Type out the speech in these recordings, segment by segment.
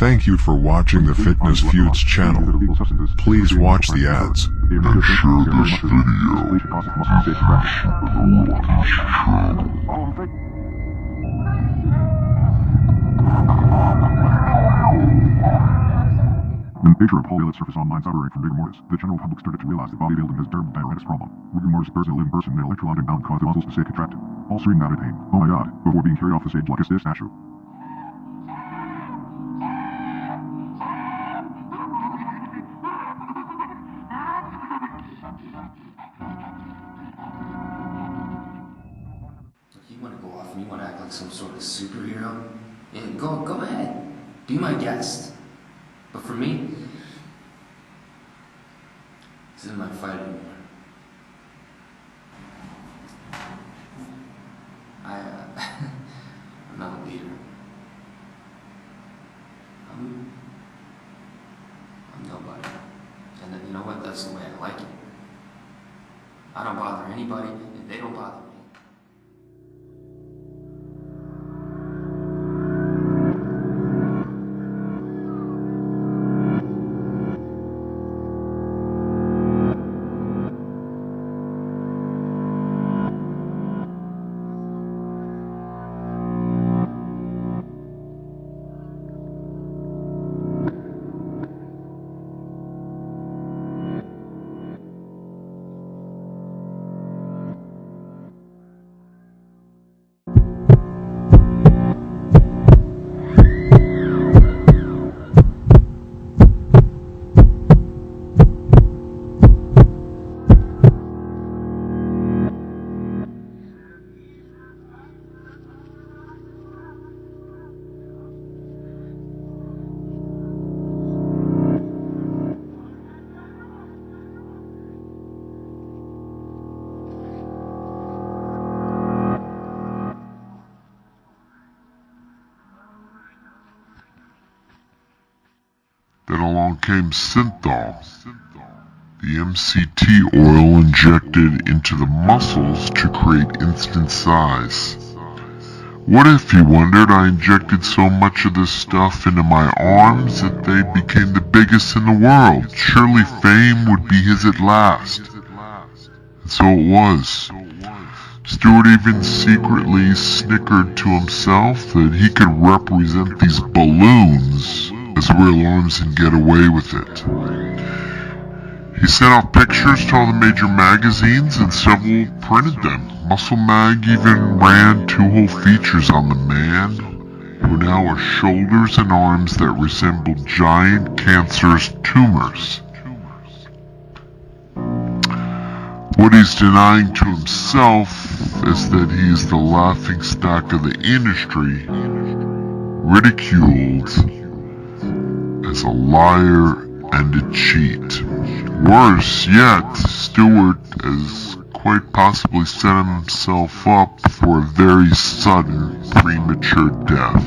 Thank you for watching the Fitness Feuds channel. Please watch the ads. And share this video. When the picture of Paul Dalit surfaced online suffering from rigor mortis, the general public started to realize that bodybuilding has a terrible diuretics problem. Rigor mortis occurs in a living person and an electrolytic bound cause the muscles to stay contracted. All screamed out in pain, "Oh my god," before being carried off the stage like a stiff statue. You want to go off and you want to act like some sort of superhero? Yeah, go ahead. Be my guest. But for me, this isn't my fight anymore. I'm not a leader. I'm nobody. And then, you know what? That's the way I like it. I don't bother anybody, and they don't bother me. Then along came SYNTHOL, the MCT oil injected into the muscles to create instant size. What if, he wondered, I injected so much of this stuff into my arms that they became the biggest in the world? Surely fame would be his at last. And so it was. Stuart even secretly snickered to himself that he could represent these balloons as real arms and get away with it. He sent off pictures to all the major magazines and several printed them. Muscle Mag even ran 2 whole features on the man, who now has shoulders and arms that resemble giant cancerous tumors. What he's denying to himself is that he is the laughingstock of the industry, ridiculed as a liar and a cheat. Worse yet, Stuart has quite possibly set himself up for a very sudden, premature death.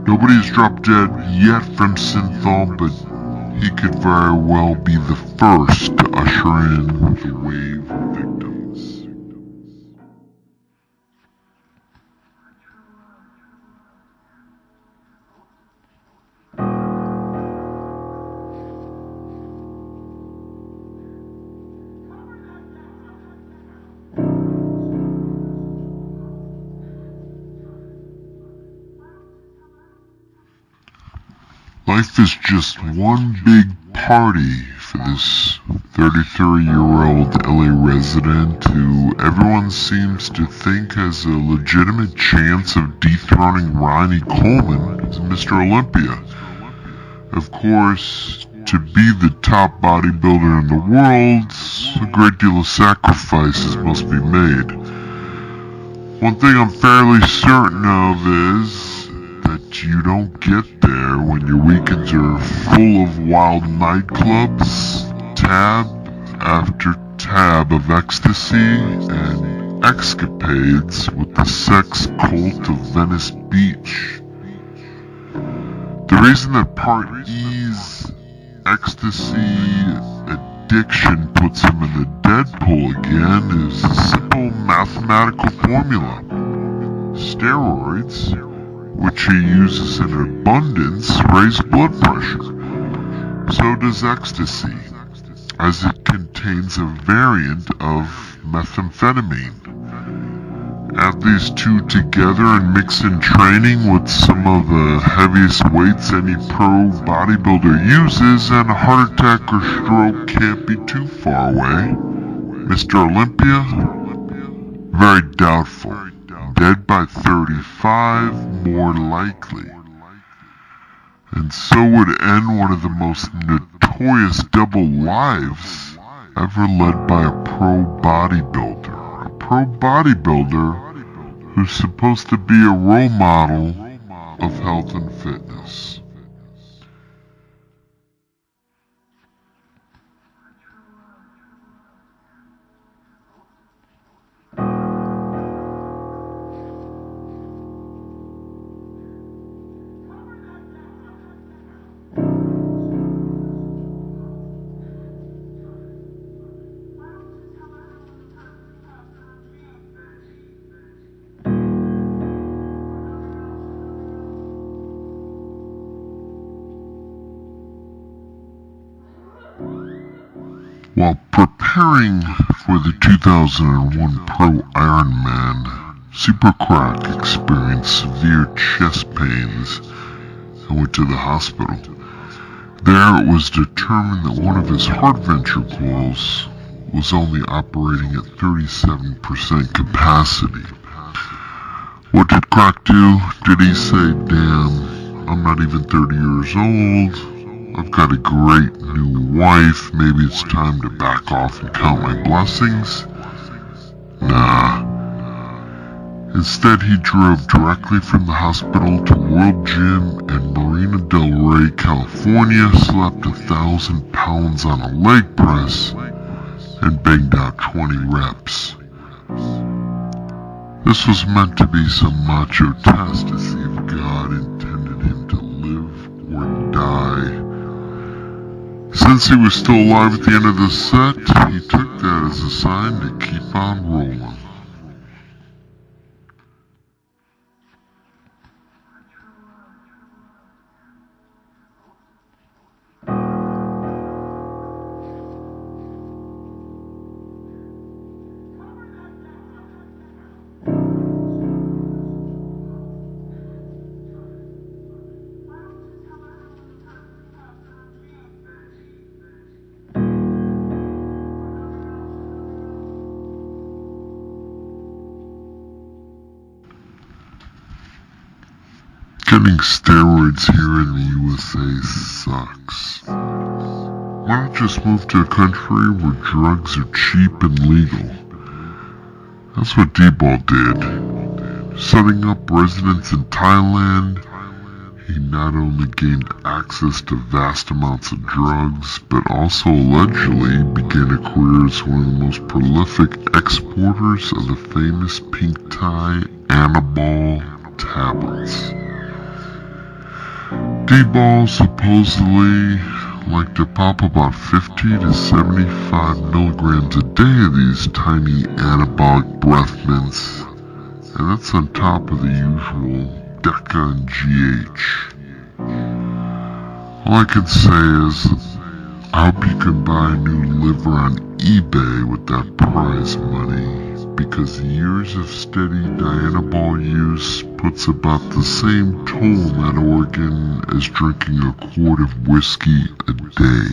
Nobody's dropped dead yet from SYNTHOL, but he could very well be the first to usher in the wave of victims. Life is just one big party for this 33-year-old LA resident who everyone seems to think has a legitimate chance of dethroning Ronnie Coleman as Mr. Olympia. Of course, to be the top bodybuilder in the world, a great deal of sacrifices must be made. One thing I'm fairly certain of is that you don't get there when your weekends are full of wild nightclubs, tab after tab of ecstasy, and escapades with the sex cult of Venice Beach. The reason that Part E's ecstasy addiction puts him in the dead pool again is a simple mathematical formula. Steroids which he uses in abundance, raise blood pressure. So does ecstasy, as it contains a variant of methamphetamine. Add these two together and mix in training with some of the heaviest weights any pro bodybuilder uses, and a heart attack or stroke can't be too far away. Mr. Olympia? Very doubtful. Dead by 35, more likely. And so would end one of the most notorious double lives ever led by a pro bodybuilder. A pro bodybuilder who's supposed to be a role model of health and fitness. While preparing for the 2001 Pro Ironman, Super CROC experienced severe chest pains and went to the hospital. There it was determined that one of his heart ventricles was only operating at 37% capacity. What did CROC do? Did he say, damn, I'm not even 30 years old, I've got a great new wife, maybe it's time to back off and count my blessings? Nah. Instead, he drove directly from the hospital to World Gym in Marina del Rey, California, slapped 1,000 pounds on a leg press, and banged out 20 reps. This was meant to be some macho test to see if God intended him to live or die. Since he was still alive at the end of the set, he took that as a sign to keep on rolling. Getting steroids here in the USA sucks. Why not just move to a country where drugs are cheap and legal? That's what D-BOL did. Setting up residence in Thailand, he not only gained access to vast amounts of drugs, but also allegedly began a career as one of the most prolific exporters of the famous pink Thai anabol tablets. D-BOL supposedly liked to pop about 50 to 75 milligrams a day of these tiny anabolic breath mints, and that's on top of the usual Deca and GH. All I can say is, I hope you can buy a new liver on eBay with that prize money, because years of steady Dianabol use puts about the same toll on that organ as drinking a quart of whiskey a day.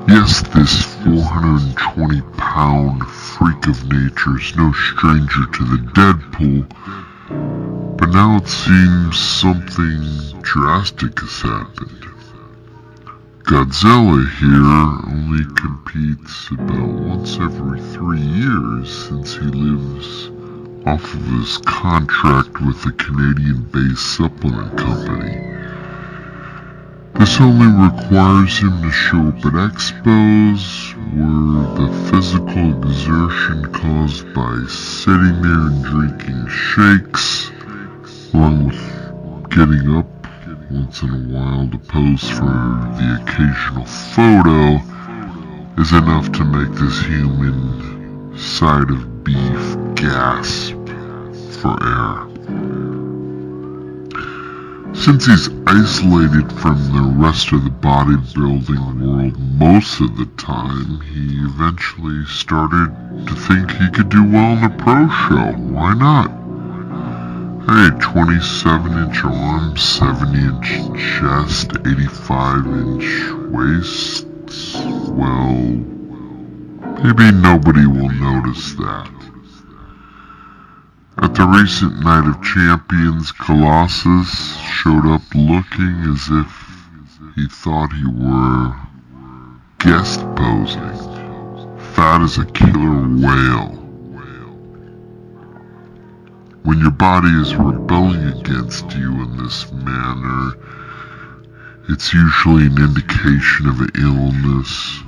Yes, this 420-pound freak of nature is no stranger to the Deadpool, but now it seems something drastic has happened. Godzilla here only competes about once every 3 years since he lives off of his contract with a Canadian-based supplement company. This only requires him to show up at expos where the physical exertion caused by sitting there and drinking shakes, along with getting up once in a while to pose for the occasional photo, is enough to make this human side of beef gasp for air. Since he's isolated from the rest of the bodybuilding world most of the time, he eventually started to think he could do well in a pro show. Why not? Hey, 27-inch arms, 70-inch chest, 85-inch waists. Well, maybe nobody will notice that. At the recent Night of Champions, Colossus showed up looking as if he thought he were guest posing, fat as a killer whale. When your body is rebelling against you in this manner, it's usually an indication of an illness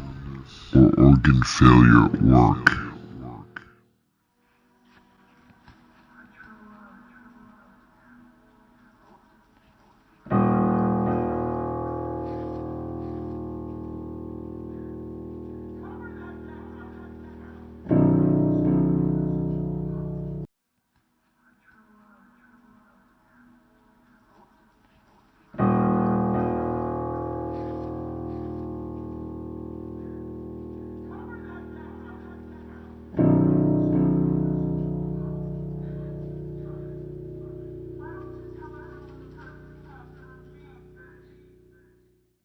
or organ failure at work.